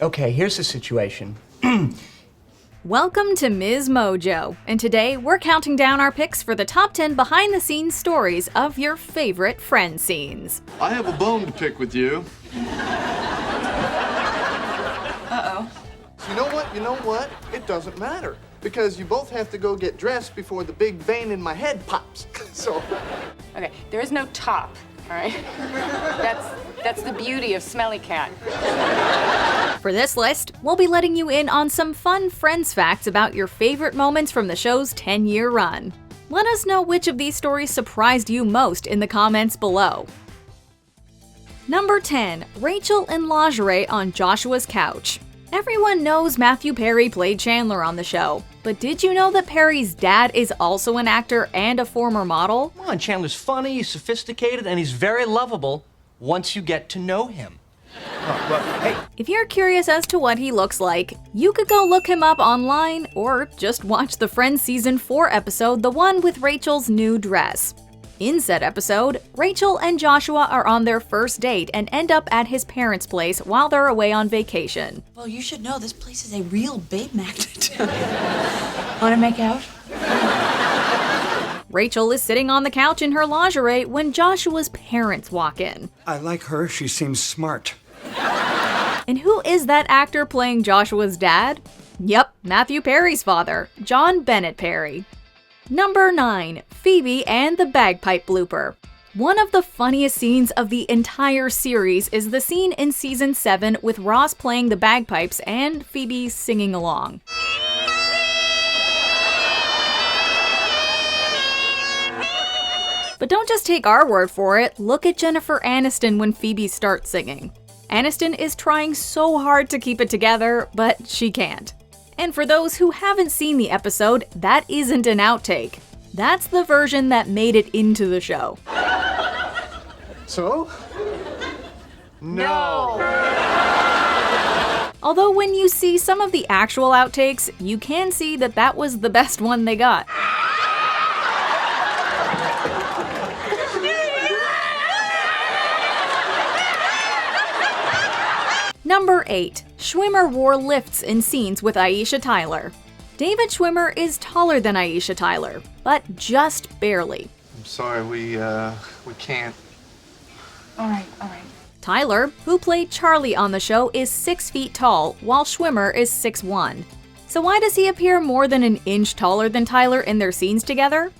Okay, here's the situation. Welcome to MsMojo, and today we're counting down our picks for the top 10 behind-the-scenes stories of your favorite Friends scenes. I have a bone to pick with you. Uh-oh. You know what? It doesn't matter. Because you both have to go get dressed before the big vein in my head pops. So. Okay, there is no top, all right? That's the beauty of Smelly Cat. For this list, we'll be letting you in on some fun Friends facts about your favorite moments from the show's 10-year run. Let us know which of these stories surprised you most in the comments below. Number 10. Rachel in lingerie on Joshua's couch. Everyone knows Matthew Perry played Chandler on the show, but did you know that Perry's dad is also an actor and a former model? Come on, Chandler's funny, he's sophisticated, and he's very lovable once you get to know him. Hey. If you're curious as to what he looks like, you could go look him up online or just watch the Friends Season 4 episode, the one with Rachel's new dress. In said episode, Rachel and Joshua are on their first date and end up at his parents' place while they're away on vacation. Well, you should know this place is a real babe magnet. Wanna make out? Rachel is sitting on the couch in her lingerie when Joshua's parents walk in. I like her, she seems smart. And who is that actor playing Joshua's dad? Yep, Matthew Perry's father, John Bennett Perry. Number 9. Phoebe and the bagpipe blooper. One of the funniest scenes of the entire series is the scene in Season 7 with Ross playing the bagpipes and Phoebe singing along. But don't just take our word for it, look at Jennifer Aniston when Phoebe starts singing. Aniston is trying so hard to keep it together, but she can't. And for those who haven't seen the episode, that isn't an outtake. That's the version that made it into the show. So? No. Although when you see some of the actual outtakes, you can see that that was the best one they got. Number 8. Schwimmer wore lifts in scenes with Aisha Tyler. David Schwimmer is taller than Aisha Tyler, but just barely. I'm sorry, we can't. All right. Tyler, who played Charlie on the show, is 6 feet tall, while Schwimmer is 6'1". So why does he appear more than an inch taller than Tyler in their scenes together?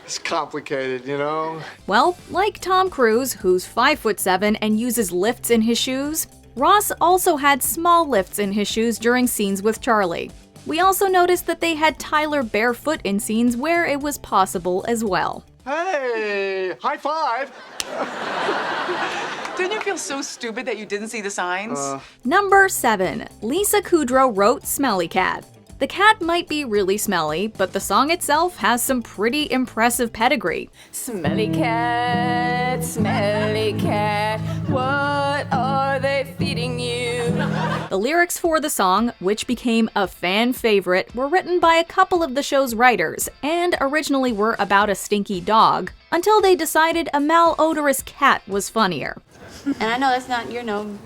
It's complicated, you know? Well, like Tom Cruise, who's 5'7" and uses lifts in his shoes, Ross also had small lifts in his shoes during scenes with Charlie. We also noticed that they had Tyler barefoot in scenes where it was possible as well. Hey, high five! Didn't you feel so stupid that you didn't see the signs? Number 7. Lisa Kudrow wrote Smelly Cat. The cat might be really smelly, but the song itself has some pretty impressive pedigree. Smelly cat, what are they feeding you? The lyrics for the song, which became a fan favorite, were written by a couple of the show's writers, and originally were about a stinky dog, until they decided a malodorous cat was funnier. And I know that's not your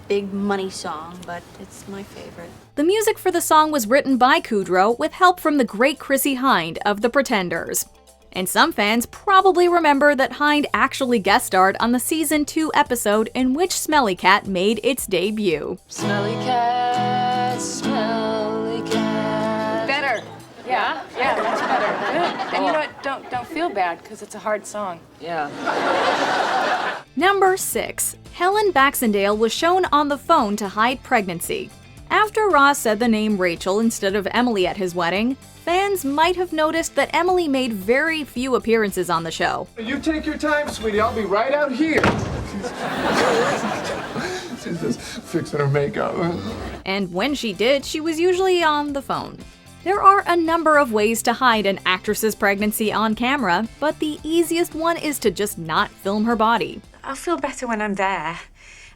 big money song, but it's my favorite. The music for the song was written by Kudrow with help from the great Chrissie Hynde of The Pretenders. And some fans probably remember that Hynde actually guest starred on the Season 2 episode in which Smelly Cat made its debut. Smelly cat. Better. Yeah, that's better. Good. And you know what? Don't feel bad, because it's a hard song. Yeah. Number 6. Helen Baxendale was shown on the phone to hide pregnancy. After Ross said the name Rachel instead of Emily at his wedding, fans might have noticed that Emily made very few appearances on the show. You take your time, sweetie. I'll be right out here. She's just fixing her makeup. And when she did, she was usually on the phone. There are a number of ways to hide an actress's pregnancy on camera, but the easiest one is to just not film her body. I'll feel better when I'm there,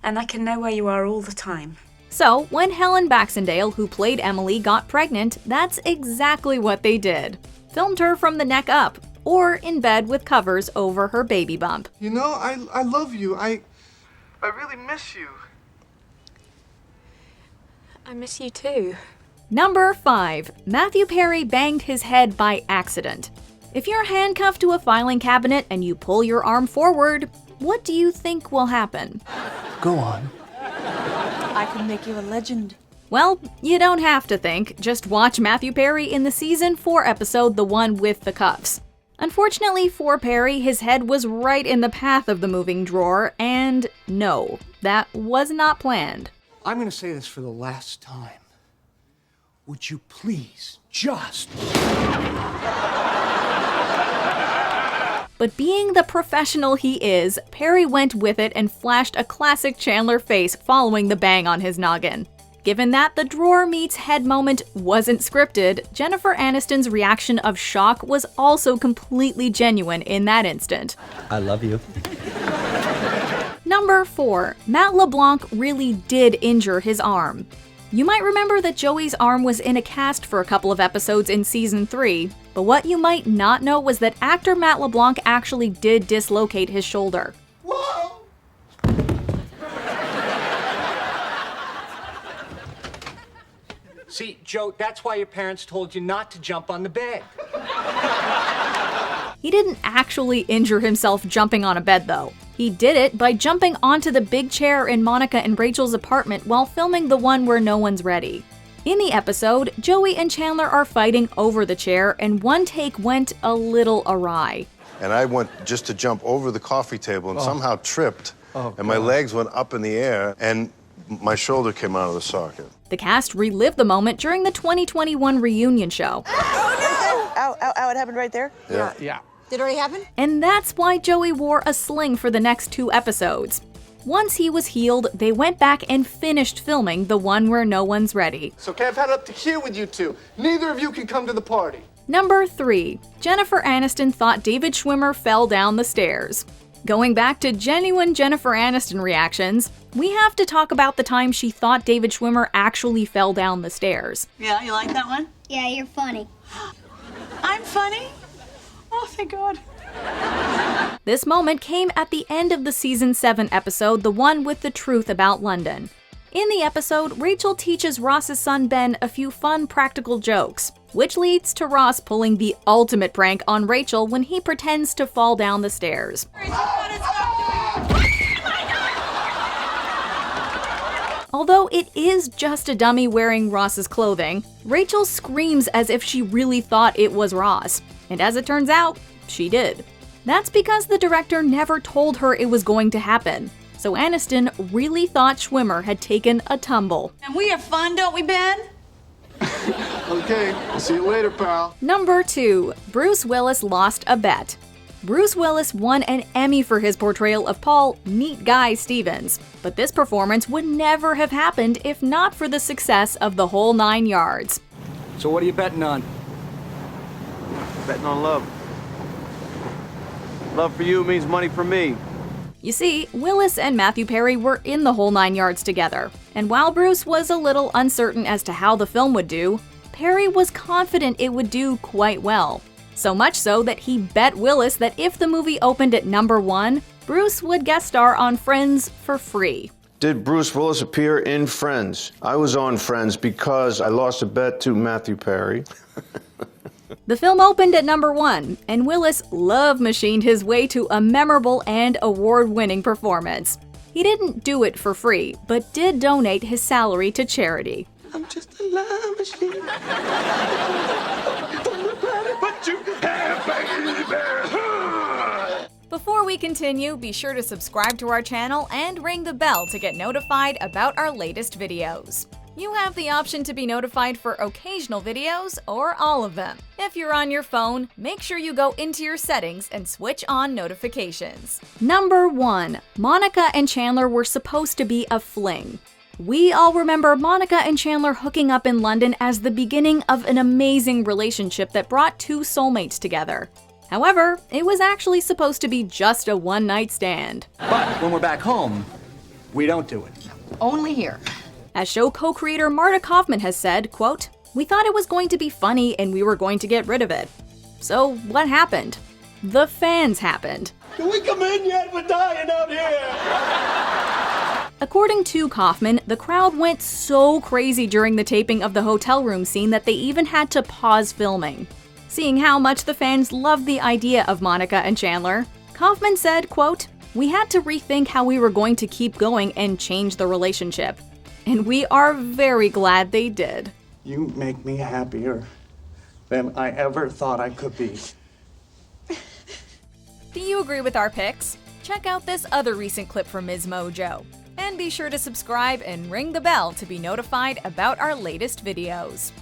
and I can know where you are all the time. So, when Helen Baxendale, who played Emily, got pregnant, that's exactly what they did. Filmed her from the neck up, or in bed with covers over her baby bump. You know, I love you. I really miss you. I miss you too. Number 5. Matthew Perry banged his head by accident. If you're handcuffed to a filing cabinet and you pull your arm forward, what do you think will happen? Go on. I can make you a legend. Well, you don't have to think. Just watch Matthew Perry in the season 4 episode, the one with the cuffs. Unfortunately for Perry, his head was right in the path of the moving drawer, and no, that was not planned. I'm gonna say this for the last time. Would you please just... But being the professional he is, Perry went with it and flashed a classic Chandler face following the bang on his noggin. Given that the drawer meets head moment wasn't scripted, Jennifer Aniston's reaction of shock was also completely genuine in that instant. I love you. Number 4. Matt LeBlanc really did injure his arm. You might remember that Joey's arm was in a cast for a couple of episodes in season 3, but what you might not know was that actor Matt LeBlanc actually did dislocate his shoulder. Whoa! See, Joe, that's why your parents told you not to jump on the bed. He didn't actually injure himself jumping on a bed, though. He did it by jumping onto the big chair in Monica and Rachel's apartment while filming The One Where No One's Ready. In the episode, Joey and Chandler are fighting over the chair, and one take went a little awry. And I went just to jump over the coffee table and somehow tripped, and my legs went up in the air, and my shoulder came out of the socket. The cast relived the moment during the 2021 reunion show. Oh, no! Ow, ow, ow, it happened right there? Yeah. Did it already happen? And that's why Joey wore a sling for the next 2 episodes. Once he was healed, they went back and finished filming The One Where No One's Ready. So okay, I've had it up to here with you two. Neither of you can come to the party. Number 3. Jennifer Aniston thought David Schwimmer fell down the stairs. Going back to genuine Jennifer Aniston reactions, we have to talk about the time she thought David Schwimmer actually fell down the stairs. Yeah, you like that one? Yeah, you're funny. I'm funny? Oh, thank God. This moment came at the end of the season 7 episode, the one with the truth about London. In the episode, Rachel teaches Ross's son Ben a few fun practical jokes, which leads to Ross pulling the ultimate prank on Rachel when he pretends to fall down the stairs. Although it is just a dummy wearing Ross's clothing, Rachel screams as if she really thought it was Ross. And as it turns out, she did. That's because the director never told her it was going to happen. So Aniston really thought Schwimmer had taken a tumble. And we have fun, don't we, Ben? Okay, see you later, pal. Number 2. Bruce Willis lost a bet. Bruce Willis won an Emmy for his portrayal of Paul "Neat Guy" Stevens, but this performance would never have happened if not for the success of The Whole 9 Yards. So what are you betting on? Betting on love. Love for you means money for me. You see, Willis and Matthew Perry were in The Whole 9 Yards together, and while Bruce was a little uncertain as to how the film would do, Perry was confident it would do quite well. So much so that he bet Willis that if the movie opened at number 1, Bruce would guest star on Friends for free. Did Bruce Willis appear in Friends? I was on Friends because I lost a bet to Matthew Perry. The film opened at number 1, and Willis love machined his way to a memorable and award-winning performance. He didn't do it for free, but did donate his salary to charity. I'm just a love machine. Before we continue, be sure to subscribe to our channel and ring the bell to get notified about our latest videos. You have the option to be notified for occasional videos or all of them. If you're on your phone, make sure you go into your settings and switch on notifications. Number 1. Monica and Chandler were supposed to be a fling. We all remember Monica and Chandler hooking up in London as the beginning of an amazing relationship that brought 2 soulmates together. However, it was actually supposed to be just a one-night stand. But when we're back home, we don't do it. Only here. As show co-creator Marta Kaufman has said, quote, "We thought it was going to be funny and we were going to get rid of it. So what happened? the fans happened. Can we come in yet? We're dying out here. According to Kaufman, the crowd went so crazy during the taping of the hotel room scene that they even had to pause filming. Seeing how much the fans loved the idea of Monica and Chandler, Kaufman said, quote, "We had to rethink how we were going to keep going and change the relationship. And we are very glad they did." You make me happier than I ever thought I could be. Do you agree with our picks? Check out this other recent clip from MsMojo. And be sure to subscribe and ring the bell to be notified about our latest videos.